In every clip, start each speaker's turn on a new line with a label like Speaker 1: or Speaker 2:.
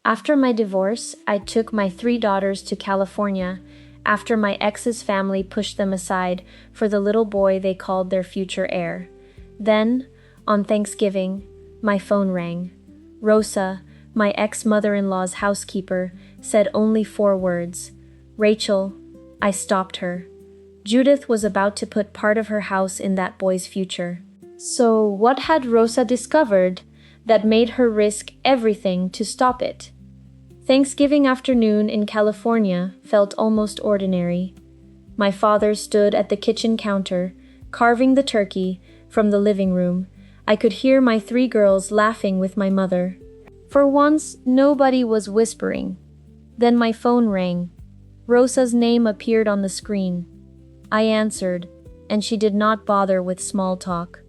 Speaker 1: After my divorce, I took my 3 daughters to California after my ex's family pushed them aside for the little boy they called their future heir. Then, on Thanksgiving, my phone rang. Rosa, my ex-mother-in-law's housekeeper, said only 4 words. Rachel. I stopped her. Judith was about to put part of her house in that boy's future. So what had Rosa discovered that made her risk everything to stop it? Thanksgiving afternoon in California felt almost ordinary. My father stood at the kitchen counter, carving the turkey from the living room. I could hear my 3 girls laughing with my mother. For once, nobody was whispering. Then my phone rang. Rosa's name appeared on the screen. I answered, and she did not bother with small talk.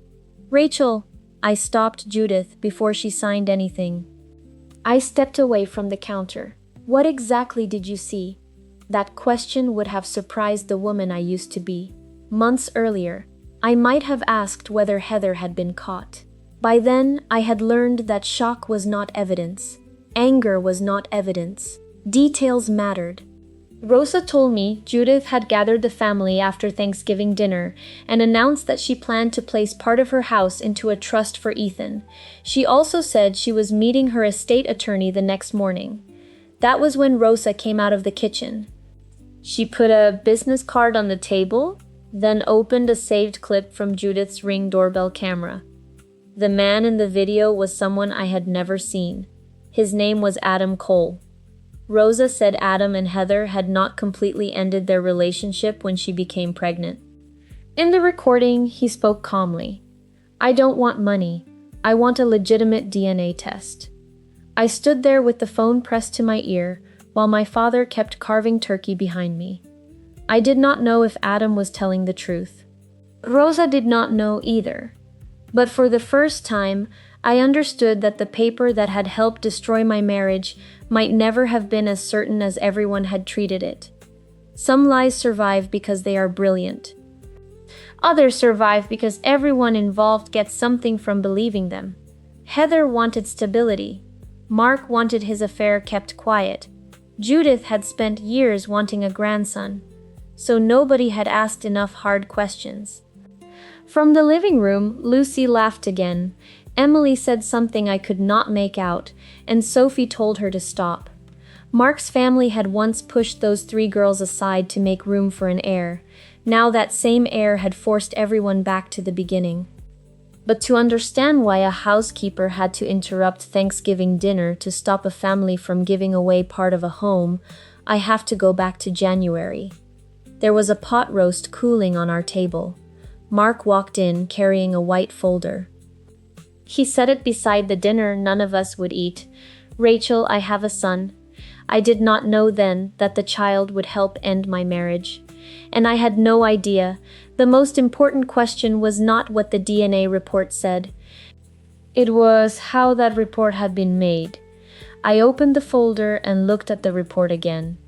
Speaker 1: Rachel, I stopped Judith before she signed anything. I stepped away from the counter. What exactly did you see? That question would have surprised the woman I used to be. Months earlier, I might have asked whether Heather had been caught. By then, I had learned that shock was not evidence. Anger was not evidence. Details mattered. Rosa told me Judith had gathered the family after Thanksgiving dinner and announced that she planned to place part of her house into a trust for Ethan. She also said she was meeting her estate attorney the next morning. That was when Rosa came out of the kitchen. She put a business card on the table, then opened a saved clip from Judith's Ring doorbell camera. The man in the video was someone I had never seen. His name was Adam Cole. Rosa said Adam and Heather had not completely ended their relationship when she became pregnant. In the recording, he spoke calmly. I don't want money. I want a legitimate DNA test. I stood there with the phone pressed to my ear while my father kept carving turkey behind me. I did not know if Adam was telling the truth. Rosa did not know either. But for the first time, I understood that the paper that had helped destroy my marriage might never have been as certain as everyone had treated it. Some lies survive because they are brilliant. Others survive because everyone involved gets something from believing them. Heather wanted stability. Mark wanted his affair kept quiet. Judith had spent years wanting a grandson. So nobody had asked enough hard questions. From the living room, Lucy laughed again. Emily said something I could not make out, and Sophie told her to stop. Mark's family had once pushed those 3 girls aside to make room for an heir. Now that same heir had forced everyone back to the beginning. But to understand why a housekeeper had to interrupt Thanksgiving dinner to stop a family from giving away part of a home, I have to go back to January. There was a pot roast cooling on our table. Mark walked in carrying a white folder. He set it beside the dinner none of us would eat. Rachel, I have a son. I did not know then that the child would help end my marriage. And I had no idea. The most important question was not what the DNA report said. It was how that report had been made. I opened the folder and looked at the report again.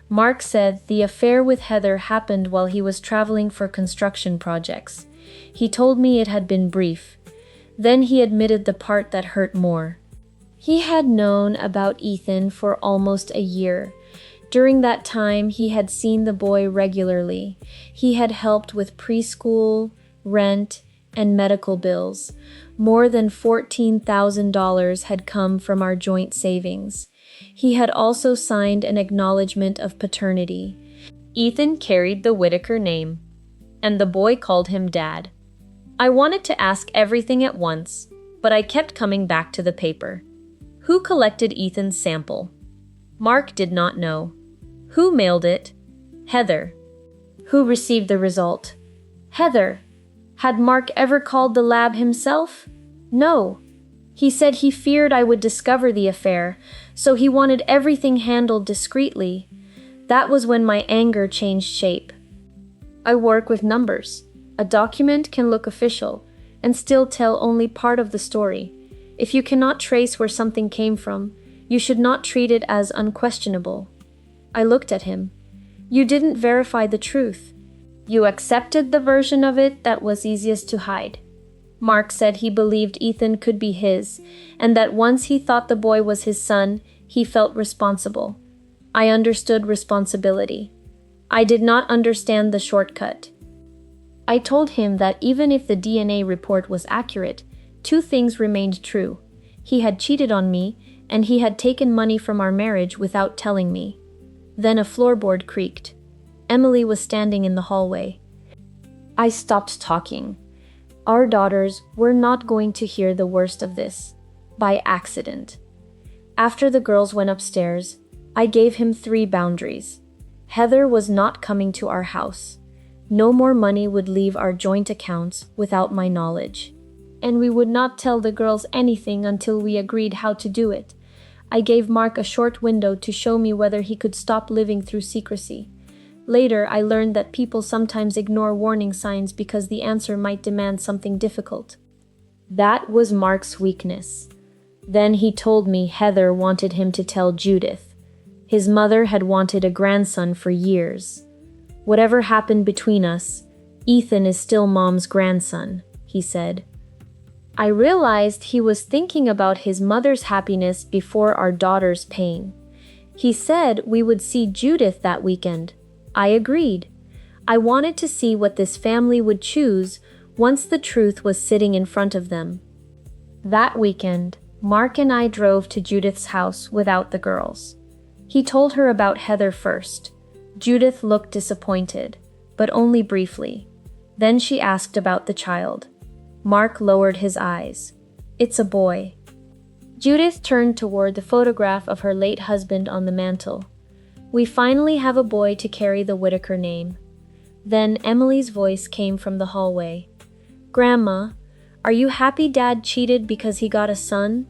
Speaker 1: Mark said the affair with Heather happened while he was traveling for construction projects. He told me it had been brief. Then he admitted the part that hurt more. He had known about Ethan for almost a year. During that time, he had seen the boy regularly. He had helped with preschool, rent, and medical bills. More than $14,000 had come from our joint savings. He had also signed an acknowledgement of paternity. Ethan carried the Whitaker name, and the boy called him Dad. I wanted to ask everything at once, but I kept coming back to the paper. Who collected Ethan's sample? Mark did not know. Who mailed it? Heather. Who received the result? Heather. Had Mark ever called the lab himself? No. He said he feared I would discover the affair, so he wanted everything handled discreetly. That was when my anger changed shape. I work with numbers. A document can look official and still tell only part of the story. If you cannot trace where something came from, you should not treat it as unquestionable. I looked at him. You didn't verify the truth. You accepted the version of it that was easiest to hide. Mark said he believed Ethan could be his, and that once he thought the boy was his son, He felt responsible. I understood responsibility. I did not understand the shortcut. I told him that even if the DNA report was accurate, two things remained true. He had cheated on me, and he had taken money from our marriage without telling me. Then a floorboard creaked. Emily was standing in the hallway. I stopped talking. Our daughters were not going to hear the worst of this. By accident. After the girls went upstairs, I gave him 3 boundaries. Heather was not coming to our house. No more money would leave our joint accounts without my knowledge. And we would not tell the girls anything until we agreed how to do it. I gave Mark a short window to show me whether he could stop living through secrecy. Later, I learned that people sometimes ignore warning signs because the answer might demand something difficult. That was Mark's weakness. Then he told me Heather wanted him to tell Judith. His mother had wanted a grandson for years. Whatever happened between us, Ethan is still Mom's grandson, he said. I realized he was thinking about his mother's happiness before our daughter's pain. He said we would see Judith that weekend. I agreed. I wanted to see what this family would choose once the truth was sitting in front of them. That weekend, Mark and I drove to Judith's house without the girls. He told her about Heather first. Judith looked disappointed, but only briefly. Then she asked about the child. Mark lowered his eyes. It's a boy. Judith turned toward the photograph of her late husband on the mantel. We finally have a boy to carry the Whitaker name. Then Emily's voice came from the hallway. Grandma, are you happy Dad cheated because he got a son?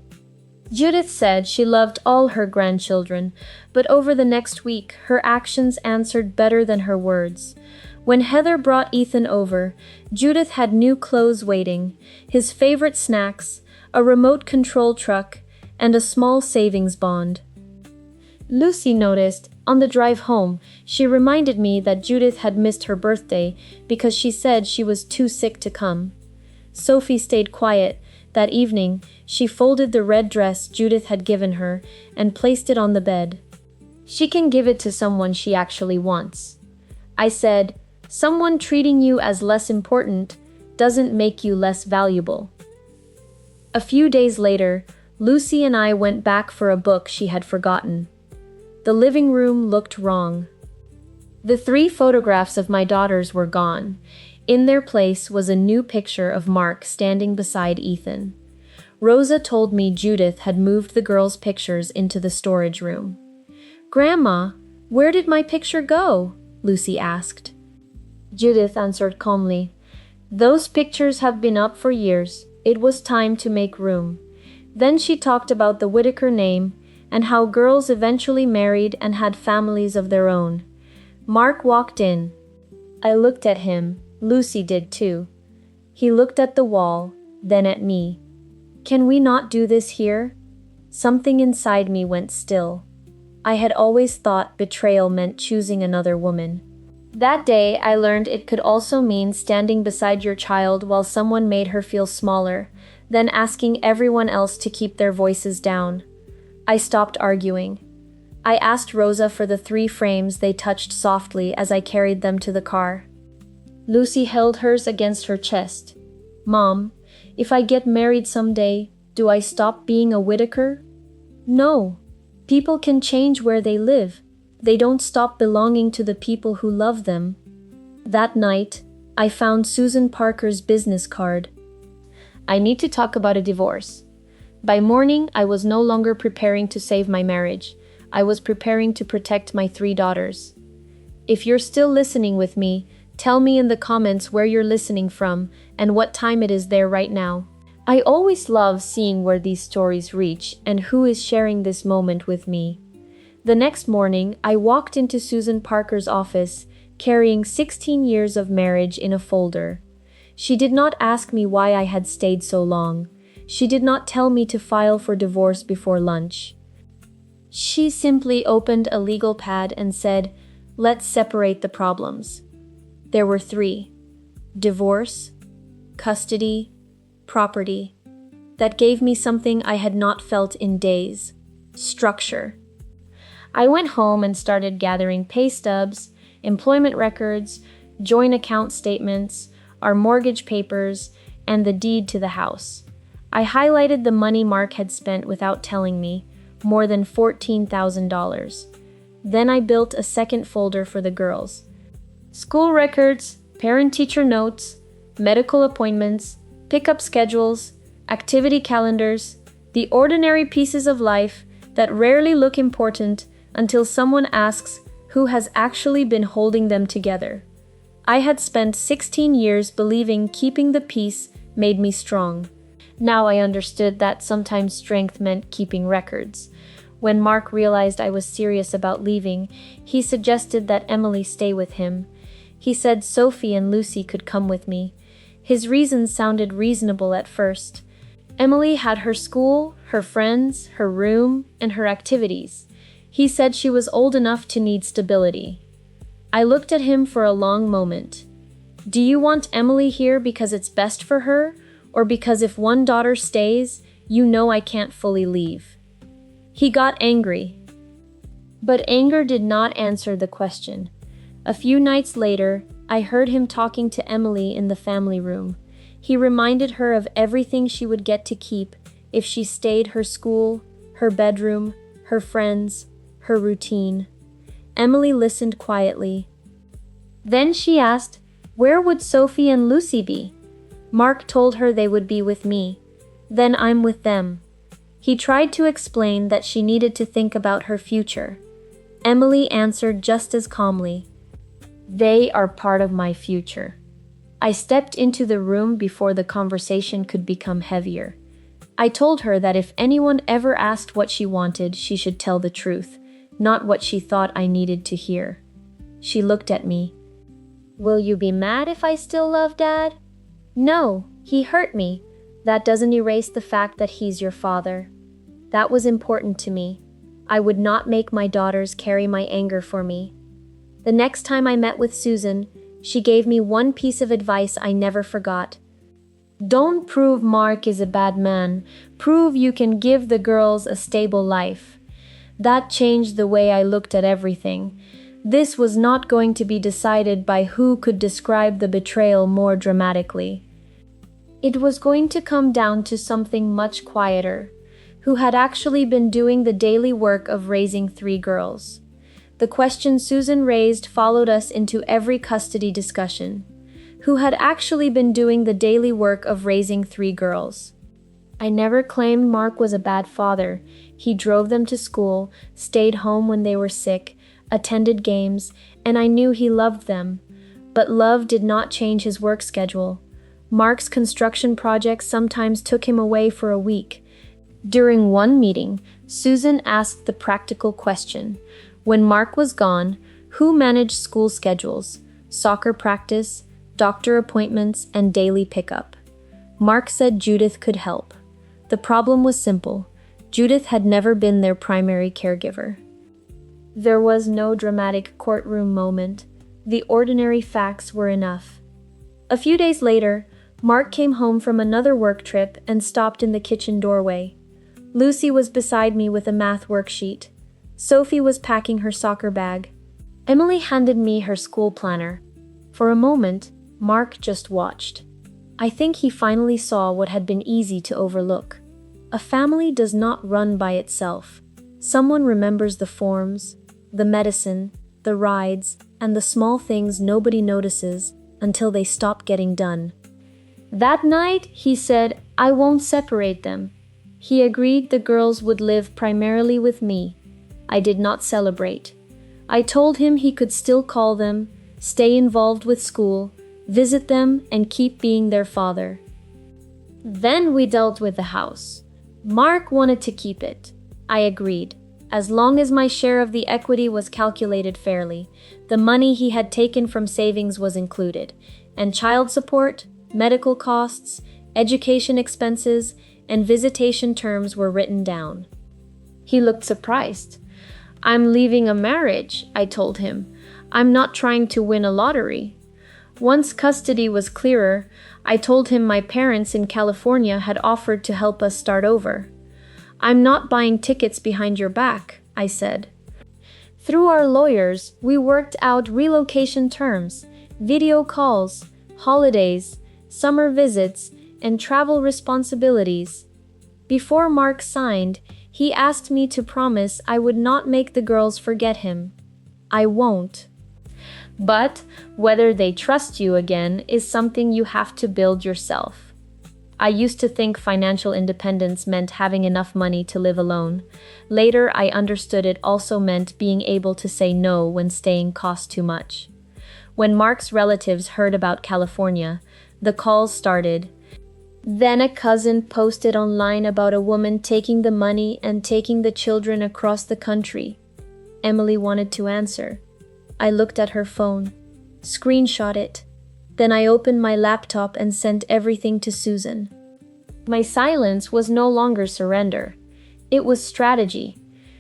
Speaker 1: Judith said she loved all her grandchildren, but over the next week, her actions answered better than her words. When Heather brought Ethan over, Judith had new clothes waiting, his favorite snacks, a remote control truck, and a small savings bond. Lucy noticed, on the drive home, she reminded me that Judith had missed her birthday because she said she was too sick to come. Sophie stayed quiet. That evening, she folded the red dress Judith had given her and placed it on the bed. She can give it to someone she actually wants. I said, someone treating you as less important doesn't make you less valuable. A few days later, Lucy and I went back for a book she had forgotten. The living room looked wrong. The 3 photographs of my daughters were gone. In their place was a new picture of Mark standing beside Ethan. Rosa told me Judith had moved the girls' pictures into the storage room. Grandma, where did my picture go? Lucy asked. Judith answered calmly. Those pictures have been up for years. It was time to make room. Then she talked about the Whitaker name and how girls eventually married and had families of their own. Mark walked in. I looked at him. Lucy did too. He looked at the wall, then at me. Can we not do this here? Something inside me went still. I had always thought betrayal meant choosing another woman. That day, I learned it could also mean standing beside your child while someone made her feel smaller, then asking everyone else to keep their voices down. I stopped arguing. I asked Rosa for the 3 frames they touched softly as I carried them to the car. Lucy held hers against her chest. Mom, if I get married someday, do I stop being a Whitaker? No. People can change where they live. They don't stop belonging to the people who love them. That night, I found Susan Parker's business card. I need to talk about a divorce. By morning, I was no longer preparing to save my marriage. I was preparing to protect my 3 daughters. If you're still listening with me, tell me in the comments where you're listening from and what time it is there right now. I always love seeing where these stories reach and who is sharing this moment with me. The next morning, I walked into Susan Parker's office, carrying 16 years of marriage in a folder. She did not ask me why I had stayed so long. She did not tell me to file for divorce before lunch. She simply opened a legal pad and said, "Let's separate the problems." There were 3: divorce, custody, property. That gave me something I had not felt in days: Structure. I went home and started gathering pay stubs, employment records, joint account statements, our mortgage papers, and the deed to the house. I highlighted the money Mark had spent without telling me, more than $14,000. Then I built a second folder for the girls. School records, parent-teacher notes, medical appointments, pickup schedules, activity calendars, the ordinary pieces of life that rarely look important until someone asks who has actually been holding them together. I had spent 16 years believing keeping the peace made me strong. Now I understood that sometimes strength meant keeping records. When Mark realized I was serious about leaving, he suggested that Emily stay with him. He said Sophie and Lucy could come with me. His reasons sounded reasonable at first. Emily had her school, her friends, her room, and her activities. He said she was old enough to need stability. I looked at him for a long moment. Do you want Emily here because it's best for her, or because if one daughter stays, you know I can't fully leave? He got angry. But anger did not answer the question. A few nights later, I heard him talking to Emily in the family room. He reminded her of everything she would get to keep if she stayed: her school, her bedroom, her friends, her routine. Emily listened quietly. Then she asked, where would Sophie and Lucy be? Mark told her they would be with me. Then I'm with them. He tried to explain that she needed to think about her future. Emily answered just as calmly, they are part of my future. I stepped into the room before the conversation could become heavier. I told her that if anyone ever asked what she wanted, she should tell the truth, not what she thought I needed to hear. She looked at me. Will you be mad if I still love Dad? No, he hurt me. That doesn't erase the fact that he's your father. That was important to me. I would not make my daughters carry my anger for me. The next time I met with Susan, she gave me one piece of advice I never forgot. Don't prove Mark is a bad man. Prove you can give the girls a stable life. That changed the way I looked at everything. This was not going to be decided by who could describe the betrayal more dramatically. It was going to come down to something much quieter. Who had actually been doing the daily work of raising 3 girls? The question Susan raised followed us into every custody discussion. Who had actually been doing the daily work of raising 3 girls? I never claimed Mark was a bad father. He drove them to school, stayed home when they were sick, attended games, and I knew he loved them. But love did not change his work schedule. Mark's construction projects sometimes took him away for a week. During one meeting, Susan asked the practical question. When Mark was gone, who managed school schedules, soccer practice, doctor appointments, and daily pickup? Mark said Judith could help. The problem was simple. Judith had never been their primary caregiver. There was no dramatic courtroom moment. The ordinary facts were enough. A few days later, Mark came home from another work trip and stopped in the kitchen doorway. Lucy was beside me with a math worksheet. Sophie was packing her soccer bag. Emily handed me her school planner. For a moment, Mark just watched. I think he finally saw what had been easy to overlook. A family does not run by itself. Someone remembers the forms, the medicine, the rides, and the small things nobody notices until they stop getting done. That night, he said, I won't separate them. He agreed the girls would live primarily with me. I did not celebrate. I told him he could still call them, stay involved with school, visit them, and keep being their father. Then we dealt with the house. Mark wanted to keep it. I agreed, as long as my share of the equity was calculated fairly. The money he had taken from savings was included, and child support, medical costs, education expenses, and visitation terms were written down. He looked surprised. I'm leaving a marriage, I told him. I'm not trying to win a lottery. Once custody was clearer, I told him my parents in California had offered to help us start over. "I'm not buying tickets behind your back," I said. Through our lawyers, we worked out relocation terms, video calls, holidays, summer visits, and travel responsibilities. Before Mark signed, he asked me to promise I would not make the girls forget him. I won't. But whether they trust you again is something you have to build yourself. I used to think financial independence meant having enough money to live alone. Later, I understood it also meant being able to say no when staying cost too much. When Mark's relatives heard about California, the calls started. Then a cousin posted online about a woman taking the money and taking the children across the country. Emily wanted to answer. I looked at her phone, screenshot it. Then I opened my laptop and sent everything to Susan. My silence was no longer surrender. It was strategy.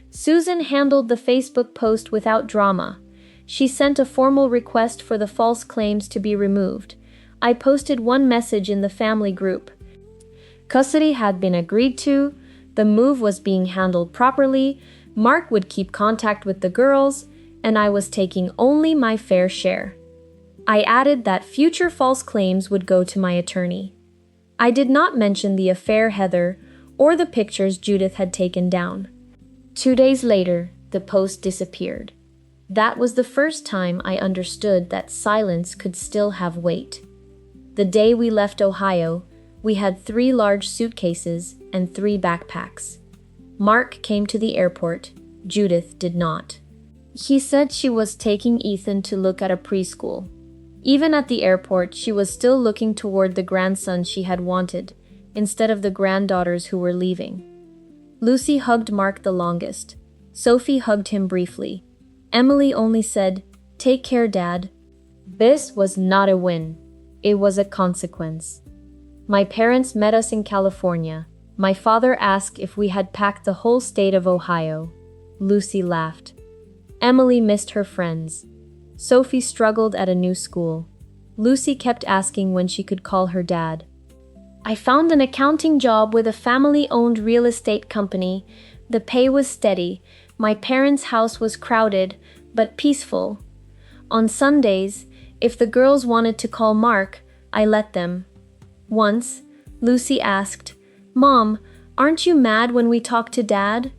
Speaker 1: Susan handled the Facebook post without drama. She sent a formal request for the false claims to be removed. I posted one message in the family group. Custody had been agreed to, the move was being handled properly, Mark would keep contact with the girls, and I was taking only my fair share. I added that future false claims would go to my attorney. I did not mention the affair Heather or the pictures Judith had taken down. 2 days later, the post disappeared. That was the first time I understood that silence could still have weight. The day we left Ohio, we had 3 large suitcases and 3 backpacks. Mark came to the airport. Judith did not. He said she was taking Ethan to look at a preschool. Even at the airport, she was still looking toward the grandson she had wanted, instead of the granddaughters who were leaving. Lucy hugged Mark the longest. Sophie hugged him briefly. Emily only said, "Take care, Dad." This was not a win. It was a consequence. My parents met us in California. My father asked if we had packed the whole state of Ohio. Lucy laughed. Emily missed her friends. Sophie struggled at a new school. Lucy kept asking when she could call her dad. I found an accounting job with a family-owned real estate company. The pay was steady. My parents' house was crowded, but peaceful. On Sundays, if the girls wanted to call Mark, I let them. Once, Lucy asked, "Mom, aren't you mad when we talk to Dad?"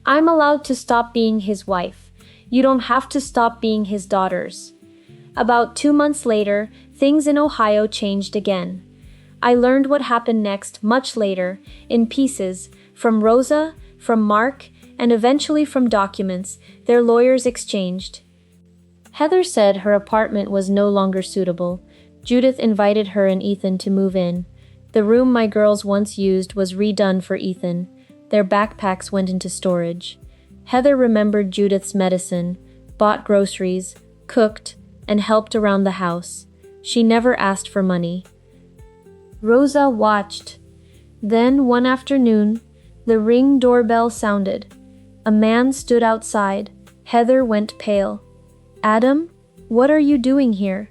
Speaker 1: I'm allowed to stop being his wife. You don't have to stop being his daughters. About 2 months later, things in Ohio changed again. I learned what happened next much later, in pieces, from Rosa, from Mark, and eventually from documents their lawyers exchanged. Heather said her apartment was no longer suitable. Judith invited her and Ethan to move in. The room my girls once used was redone for Ethan. Their backpacks went into storage. Heather remembered Judith's medicine, bought groceries, cooked, and helped around the house. She never asked for money. Rosa watched. Then, one afternoon, the Ring doorbell sounded. A man stood outside. Heather went pale. "Adam, what are you doing here?"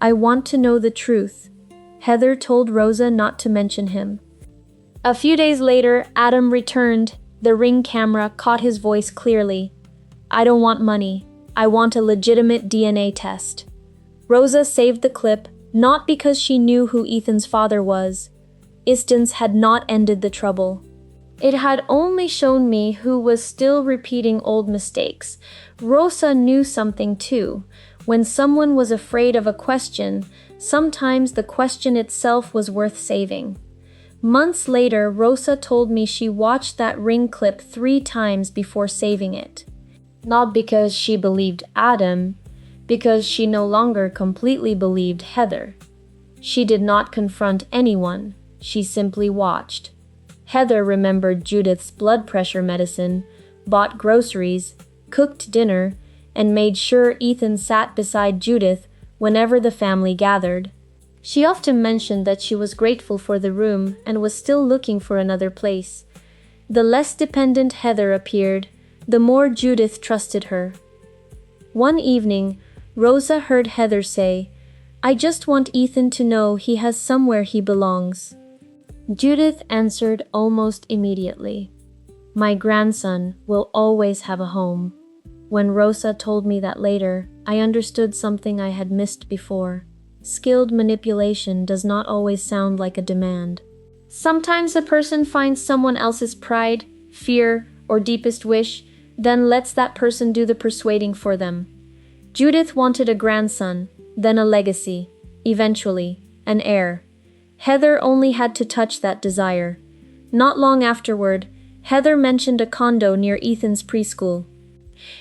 Speaker 1: "I want to know the truth." Heather told Rosa not to mention him. A few days later, Adam returned. The Ring camera caught his voice clearly. "I don't want money. I want a legitimate DNA test." Rosa saved the clip, not because she knew who Ethan's father was. Distance had not ended the trouble. It had only shown me who was still repeating old mistakes. Rosa knew something too. When someone was afraid of a question, sometimes the question itself was worth saving. Months later, Rosa told me she watched that Ring clip 3 times before saving it. Not because she believed Adam, because she no longer completely believed Heather. She did not confront anyone, she simply watched. Heather remembered Judith's blood pressure medicine, bought groceries, cooked dinner, and made sure Ethan sat beside Judith whenever the family gathered. She often mentioned that she was grateful for the room and was still looking for another place. The less dependent Heather appeared, the more Judith trusted her. One evening, Rosa heard Heather say, "I just want Ethan to know he has somewhere he belongs." Judith answered almost immediately. My grandson will always have a home. When Rosa told me that later, I understood something I had missed before. Skilled manipulation does not always sound like a demand. Sometimes a person finds someone else's pride, fear, or deepest wish, then lets that person do the persuading for them. Judith wanted a grandson, then a legacy, eventually, an heir. Heather only had to touch that desire. Not long afterward, Heather mentioned a condo near Ethan's preschool.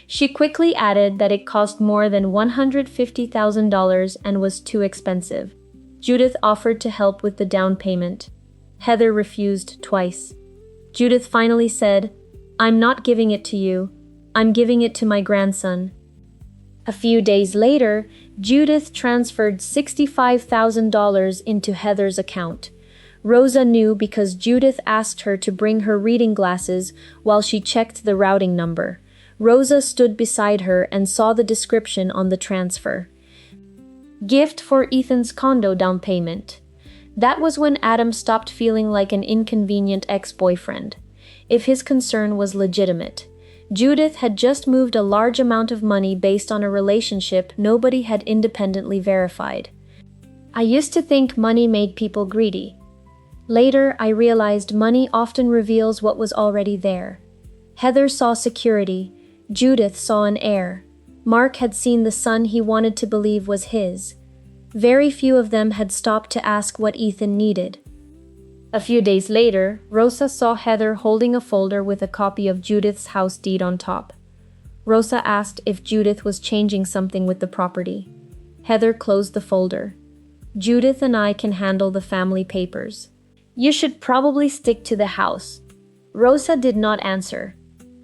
Speaker 1: She quickly added that it cost more than $150,000 and was too expensive. Judith offered to help with the down payment. Heather refused twice. Judith finally said, I'm not giving it to you. I'm giving it to my grandson. A few days later, Judith transferred $65,000 into Heather's account. Rosa knew because Judith asked her to bring her reading glasses while she checked the routing number. Rosa stood beside her and saw the description on the transfer. Gift for Ethan's condo down payment. That was when Adam stopped feeling like an inconvenient ex-boyfriend. If his concern was legitimate. Judith had just moved a large amount of money based on a relationship nobody had independently verified. I used to think money made people greedy. Later, I realized money often reveals what was already there. Heather saw security. Judith saw an heir. Mark had seen the son he wanted to believe was his. Very few of them had stopped to ask what Ethan needed. A few days later, Rosa saw Heather holding a folder with a copy of Judith's house deed on top. Rosa asked if Judith was changing something with the property. Heather closed the folder. Judith and I can handle the family papers. You should probably stick to the house. Rosa did not answer.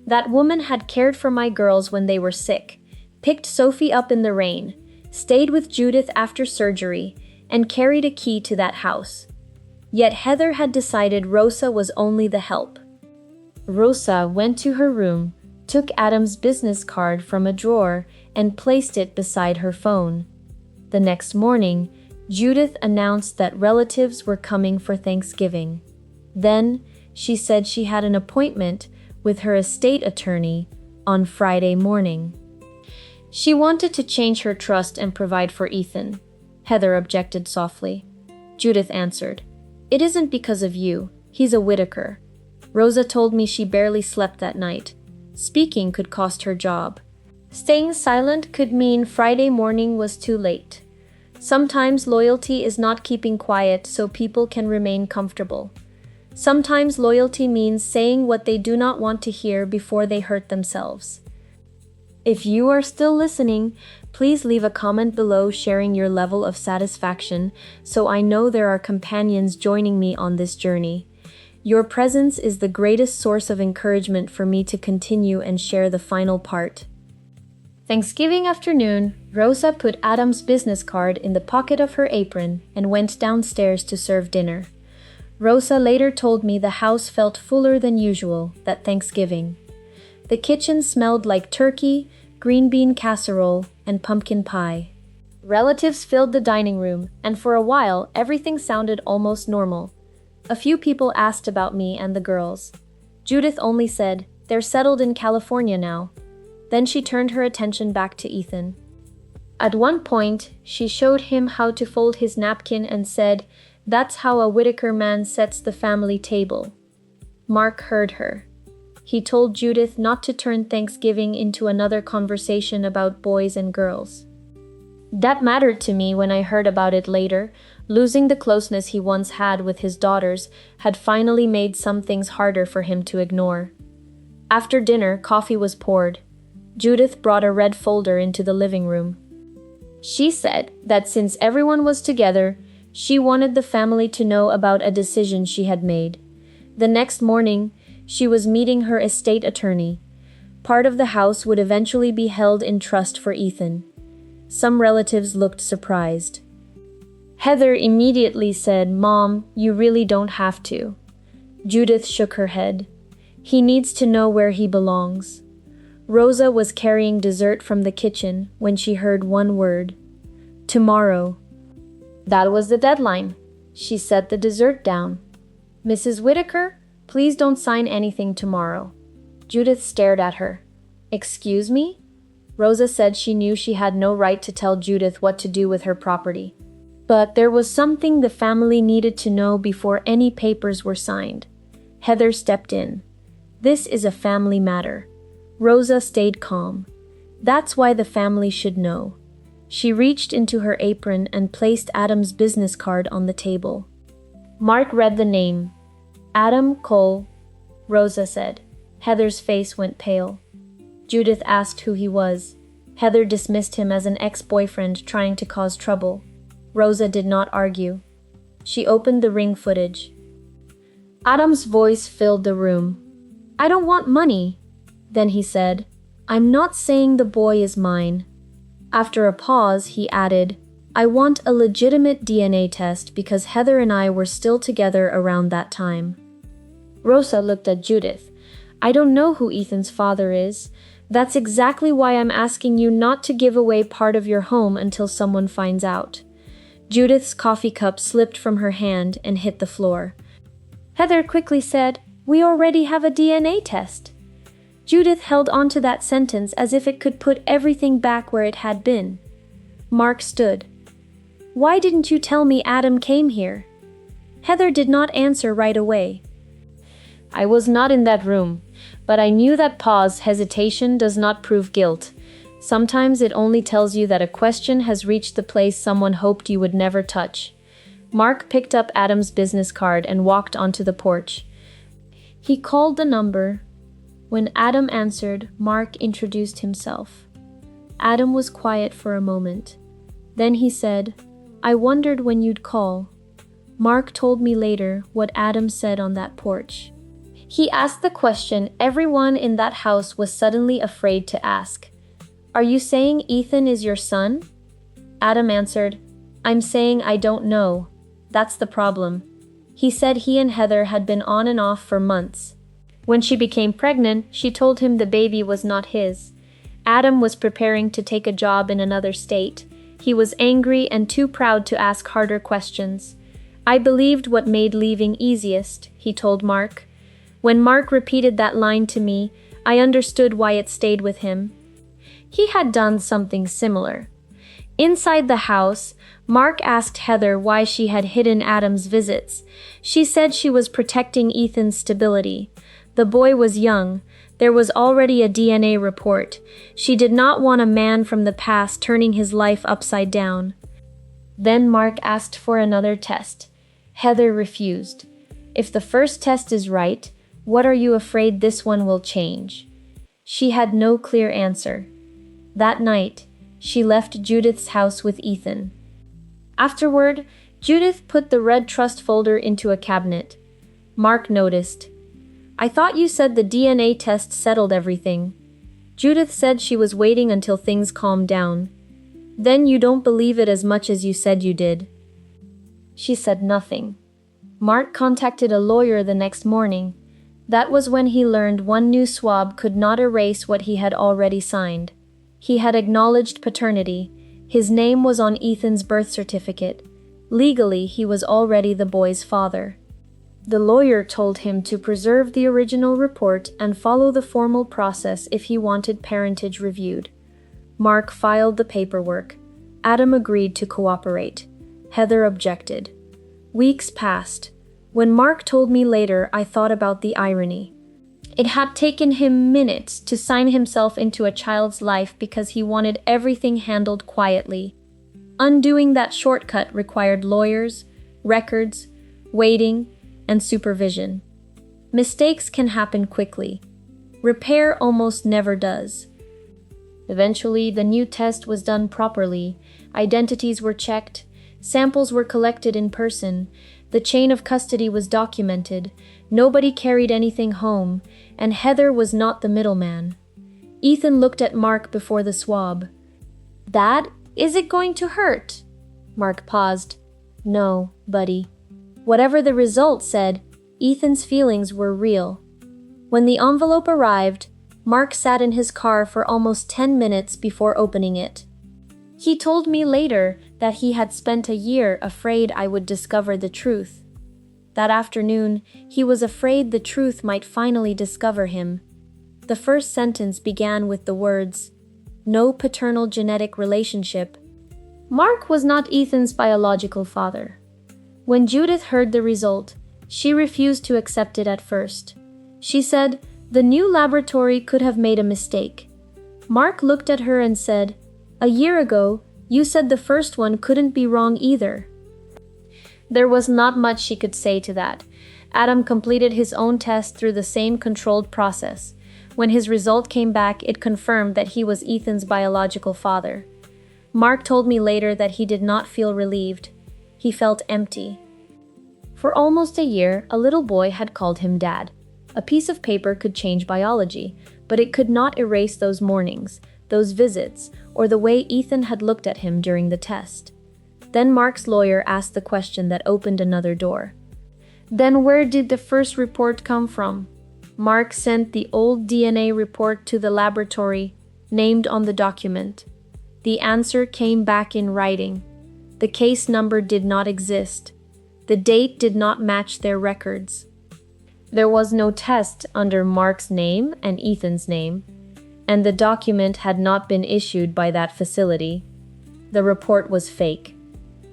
Speaker 1: That woman had cared for my girls when they were sick, picked Sophie up in the rain, stayed with Judith after surgery, and carried a key to that house. Yet Heather had decided Rosa was only the help. Rosa went to her room, took Adam's business card from a drawer, and placed it beside her phone. The next morning, Judith announced that relatives were coming for Thanksgiving. Then, she said she had an appointment with her estate attorney on Friday morning. She wanted to change her trust and provide for Ethan. Heather objected softly. Judith answered, It isn't because of you. He's a Whitaker. Rosa told me she barely slept that night. Speaking could cost her job. Staying silent could mean Friday morning was too late. Sometimes loyalty is not keeping quiet so people can remain comfortable. Sometimes loyalty means saying what they do not want to hear before they hurt themselves. If you are still listening, please leave a comment below sharing your level of satisfaction so I know there are companions joining me on this journey. Your presence is the greatest source of encouragement for me to continue and share the final part. Thanksgiving afternoon, Rosa put Adam's business card in the pocket of her apron and went downstairs to serve dinner. Rosa later told me the house felt fuller than usual that Thanksgiving. The kitchen smelled like turkey, green bean casserole, and pumpkin pie. Relatives filled the dining room, and for a while, everything sounded almost normal. A few people asked about me and the girls. Judith only said, "They're settled in California now." Then she turned her attention back to Ethan. At one point, she showed him how to fold his napkin and said, "That's how a Whitaker man sets the family table." Mark heard her. He told Judith not to turn Thanksgiving into another conversation about boys and girls. That mattered to me when I heard about it later. Losing the closeness he once had with his daughters had finally made some things harder for him to ignore. After dinner, coffee was poured. Judith brought a red folder into the living room. She said that since everyone was together, she wanted the family to know about a decision she had made. The next morning, she was meeting her estate attorney. Part of the house would eventually be held in trust for Ethan. Some relatives looked surprised. Heather immediately said, "Mom, you really don't have to." Judith shook her head. "He needs to know where he belongs." Rosa was carrying dessert from the kitchen when she heard one word. "Tomorrow." That was the deadline. She set the dessert down. Mrs. Whitaker, please don't sign anything tomorrow. Judith stared at her. Excuse me? Rosa said she knew she had no right to tell Judith what to do with her property. But there was something the family needed to know before any papers were signed. Heather stepped in. This is a family matter. Rosa stayed calm. That's why the family should know. She reached into her apron and placed Adam's business card on the table. Mark read the name. Adam Cole, Rosa said. Heather's face went pale. Judith asked who he was. Heather dismissed him as an ex-boyfriend trying to cause trouble. Rosa did not argue. She opened the ring footage. Adam's voice filled the room. I don't want money. Then he said, I'm not saying the boy is mine. After a pause, he added, I want a legitimate DNA test because Heather and I were still together around that time. Rosa looked at Judith. I don't know who Ethan's father is. That's exactly why I'm asking you not to give away part of your home until someone finds out. Judith's coffee cup slipped from her hand and hit the floor. Heather quickly said, We already have a DNA test. Judith held onto that sentence as if it could put everything back where it had been. Mark stood. Why didn't you tell me Adam came here? Heather did not answer right away. I was not in that room, but I knew that hesitation does not prove guilt. Sometimes it only tells you that a question has reached the place someone hoped you would never touch. Mark picked up Adam's business card and walked onto the porch. He called the number. When Adam answered, Mark introduced himself. Adam was quiet for a moment. Then he said, I wondered when you'd call. Mark told me later what Adam said on that porch. He asked the question everyone in that house was suddenly afraid to ask. Are you saying Ethan is your son? Adam answered, I'm saying I don't know. That's the problem. He said he and Heather had been on and off for months. When she became pregnant, she told him the baby was not his. Adam was preparing to take a job in another state. He was angry and too proud to ask harder questions. I believed what made leaving easiest, he told Mark. When Mark repeated that line to me, I understood why it stayed with him. He had done something similar. Inside the house, Mark asked Heather why she had hidden Adam's visits. She said she was protecting Ethan's stability. The boy was young. There was already a DNA report. She did not want a man from the past turning his life upside down. Then Mark asked for another test. Heather refused. If the first test is right, what are you afraid this one will change? She had no clear answer. That night, she left Judith's house with Ethan. Afterward, Judith put the red trust folder into a cabinet. Mark noticed. I thought you said the DNA test settled everything. Judith said she was waiting until things calmed down. Then you don't believe it as much as you said you did. She said nothing. Mark contacted a lawyer the next morning. That was when he learned one new swab could not erase what he had already signed. He had acknowledged paternity. His name was on Ethan's birth certificate. Legally, he was already the boy's father. The lawyer told him to preserve the original report and follow the formal process if he wanted parentage reviewed. Mark filed the paperwork. Adam agreed to cooperate. Heather objected. Weeks passed. When Mark told me later, I thought about the irony. It had taken him minutes to sign himself into a child's life because he wanted everything handled quietly. Undoing that shortcut required lawyers, records, waiting, and supervision. Mistakes can happen quickly. Repair almost never does. Eventually, the new test was done properly. Identities were checked. Samples were collected in person. The chain of custody was documented. Nobody carried anything home, and Heather was not the middleman. Ethan looked at Mark before the swab. Dad, is it going to hurt? Mark paused. No, buddy. Whatever the result said, Ethan's feelings were real. When the envelope arrived, Mark sat in his car for almost 10 minutes before opening it. He told me later that he had spent a year afraid I would discover the truth. That afternoon, he was afraid the truth might finally discover him. The first sentence began with the words, "No paternal genetic relationship." Mark was not Ethan's biological father. When Judith heard the result, she refused to accept it at first. She said, "The new laboratory could have made a mistake." Mark looked at her and said, "A year ago, you said the first one couldn't be wrong either." There was not much she could say to that. Adam completed his own test through the same controlled process. When his result came back, it confirmed that he was Ethan's biological father. Mark told me later that he did not feel relieved. He felt empty. For almost a year, a little boy had called him Dad. A piece of paper could change biology, but it could not erase those mornings, those visits, or the way Ethan had looked at him during the test. Then Mark's lawyer asked the question that opened another door. "Then where did the first report come from?" Mark sent the old DNA report to the laboratory, named on the document. The answer came back in writing. The case number did not exist. The date did not match their records. There was no test under Mark's name and Ethan's name, and the document had not been issued by that facility. The report was fake.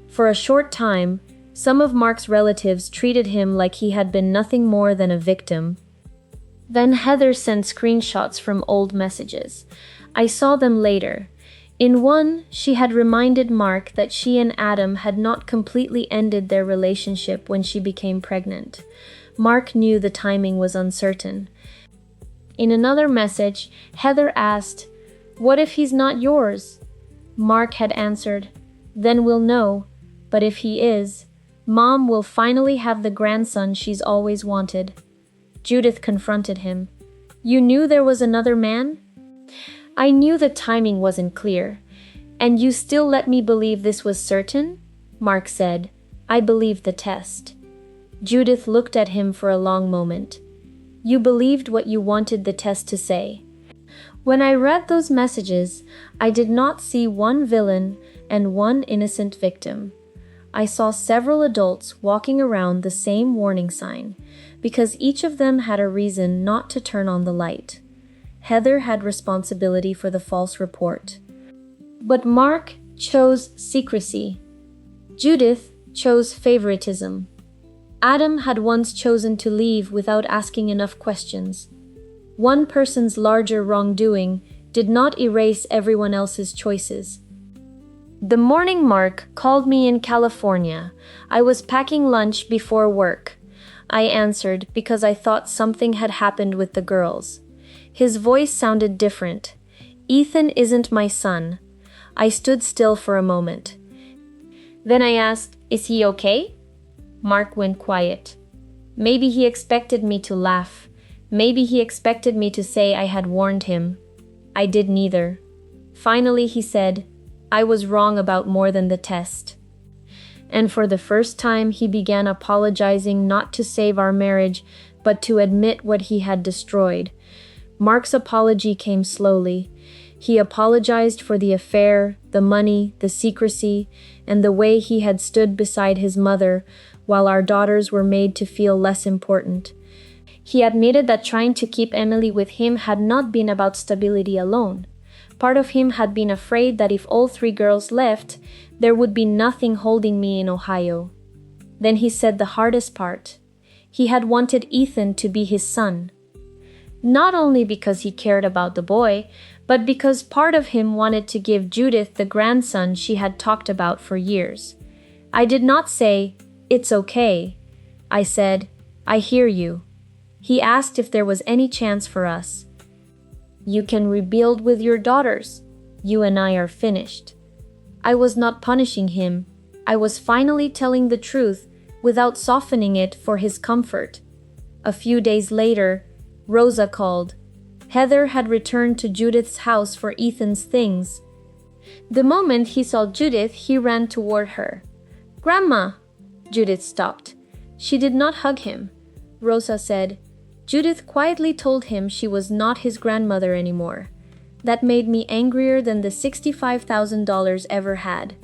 Speaker 1: For a short time, some of Mark's relatives treated him like he had been nothing more than a victim. Then Heather sent screenshots from old messages. I saw them later. In one, she had reminded Mark that she and Adam had not completely ended their relationship when she became pregnant. Mark knew the timing was uncertain. In another message, Heather asked, "What if he's not yours?" Mark had answered, "Then we'll know. But if he is, Mom will finally have the grandson she's always wanted." Judith confronted him. "You knew there was another man?" "I knew the timing wasn't clear. And you still let me believe this was certain?" Mark said. "I believed the test." Judith looked at him for a long moment. "You believed what you wanted the test to say." When I read those messages, I did not see one villain and one innocent victim. I saw several adults walking around the same warning sign, because each of them had a reason not to turn on the light. Heather had responsibility for the false report. But Mark chose secrecy. Judith chose favoritism. Adam had once chosen to leave without asking enough questions. One person's larger wrongdoing did not erase everyone else's choices. The morning Mark called me in California. I was packing lunch before work. I answered because I thought something had happened with the girls. His voice sounded different. "Ethan isn't my son." I stood still for a moment. Then I asked, "Is he okay?" Mark went quiet. Maybe he expected me to laugh. Maybe he expected me to say I had warned him. I did neither. Finally he said, "I was wrong about more than the test." And for the first time he began apologizing, not to save our marriage, but to admit what he had destroyed. Mark's apology came slowly. He apologized for the affair, the money, the secrecy, and the way he had stood beside his mother while our daughters were made to feel less important. He admitted that trying to keep Emily with him had not been about stability alone. Part of him had been afraid that if all three girls left, there would be nothing holding me in Ohio. Then he said the hardest part. He had wanted Ethan to be his son. Not only because he cared about the boy, but because part of him wanted to give Judith the grandson she had talked about for years. I did not say, "It's okay." I said, "I hear you." He asked if there was any chance for us. "You can rebuild with your daughters. You and I are finished." I was not punishing him. I was finally telling the truth without softening it for his comfort. A few days later, Rosa called. Heather had returned to Judith's house for Ethan's things. The moment he saw Judith, he ran toward her. "Grandma!" Judith stopped. She did not hug him. Rosa said, Judith quietly told him she was not his grandmother anymore. That made me angrier than the $65,000 ever had.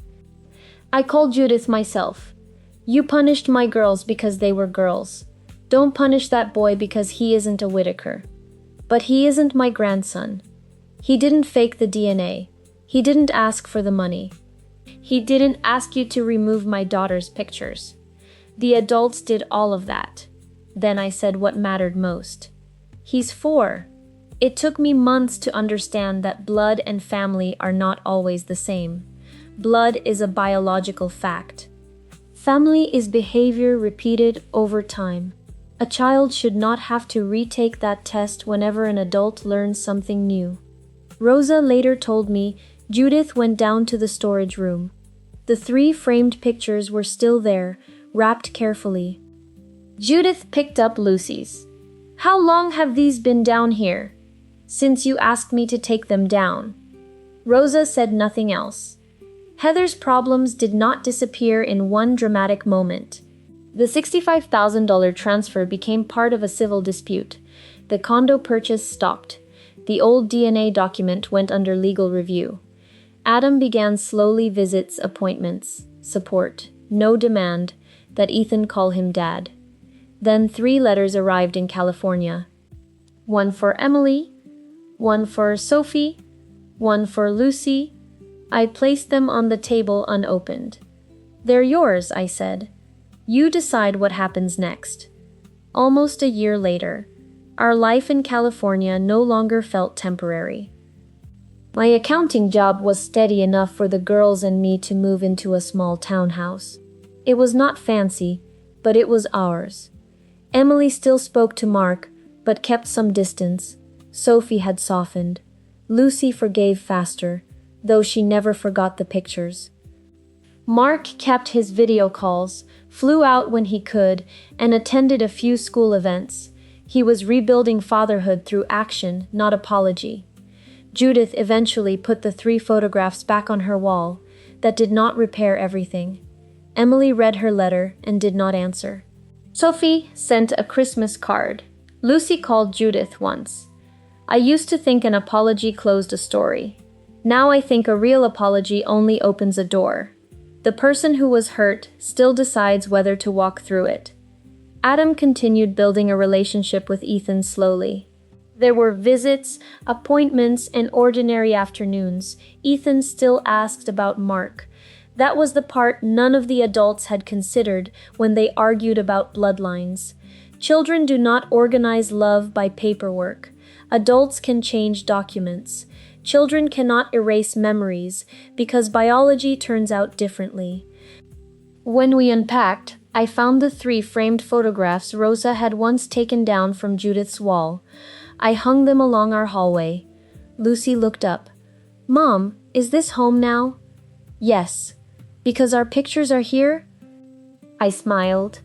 Speaker 1: I called Judith myself. You punished my girls because they were girls. Don't punish that boy because he isn't a Whitaker. But he isn't my grandson. He didn't fake the DNA. He didn't ask for the money. He didn't ask you to remove my daughter's pictures. The adults did all of that. Then I said what mattered most. He's 4. It took me months to understand that blood and family are not always the same. Blood is a biological fact. Family is behavior repeated over time. A child should not have to retake that test whenever an adult learns something new. Rosa later told me Judith went down to the storage room. The 3 framed pictures were still there, wrapped carefully. Judith picked up Lucy's. How long have these been down here? Since you asked me to take them down. Rosa said nothing else. Heather's problems did not disappear in one dramatic moment. The $65,000 transfer became part of a civil dispute. The condo purchase stopped. The old DNA document went under legal review. Adam began slowly visits, appointments, support, no demand that Ethan call him dad. Then 3 letters arrived in California. 1 for Emily, 1 for Sophie, 1 for Lucy. I placed them on the table unopened. They're yours, I said. You decide what happens next. Almost a year later, our life in California no longer felt temporary. My accounting job was steady enough for the girls and me to move into a small townhouse. It was not fancy, but it was ours. Emily still spoke to Mark, but kept some distance. Sophie had softened. Lucy forgave faster, though she never forgot the pictures. Mark kept his video calls, flew out when he could, and attended a few school events. He was rebuilding fatherhood through action, not apology. Judith eventually put the 3 photographs back on her wall. That did not repair everything. Emily read her letter and did not answer. Sophie sent a Christmas card. Lucy called Judith once. I used to think an apology closed a story. Now I think a real apology only opens a door. The person who was hurt still decides whether to walk through it. Adam continued building a relationship with Ethan slowly. There were visits, appointments, and ordinary afternoons. Ethan still asked about Mark. That was the part none of the adults had considered when they argued about bloodlines. Children do not organize love by paperwork. Adults can change documents. Children cannot erase memories because biology turns out differently. When we unpacked, I found the 3 framed photographs Rosa had once taken down from Judith's wall. I hung them along our hallway. Lucy looked up. Mom, is this home now? Yes. Because our pictures are here? I smiled.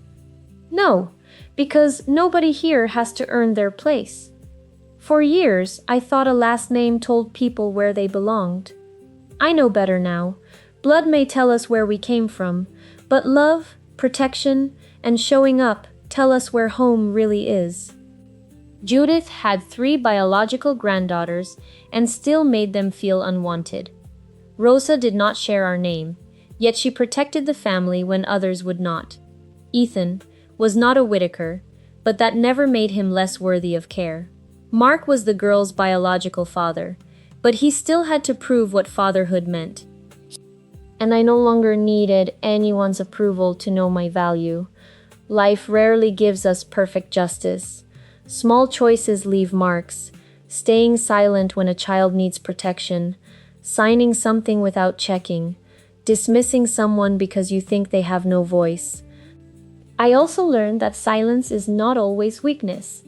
Speaker 1: No, because nobody here has to earn their place. For years, I thought a last name told people where they belonged. I know better now. Blood may tell us where we came from, but love, protection, and showing up tell us where home really is. Judith had 3 biological granddaughters and still made them feel unwanted. Rosa did not share our name, yet she protected the family when others would not. Ethan was not a Whitaker, but that never made him less worthy of care. Mark was the girl's biological father, but he still had to prove what fatherhood meant. And I no longer needed anyone's approval to know my value. Life rarely gives us perfect justice. Small choices leave marks. Staying silent when a child needs protection, signing something without checking, dismissing someone because you think they have no voice. I also learned that silence is not always weakness.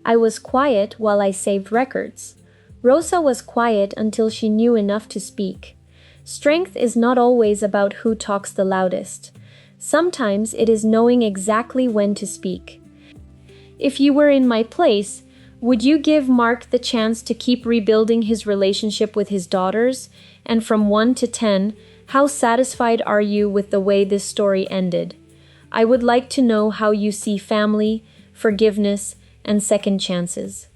Speaker 1: I was quiet while I saved records. Rosa was quiet until she knew enough to speak. Strength is not always about who talks the loudest. Sometimes it is knowing exactly when to speak. If you were in my place, would you give Mark the chance to keep rebuilding his relationship with his daughters? And from 1 to 10, how satisfied are you with the way this story ended? I would like to know how you see family, forgiveness, and second chances.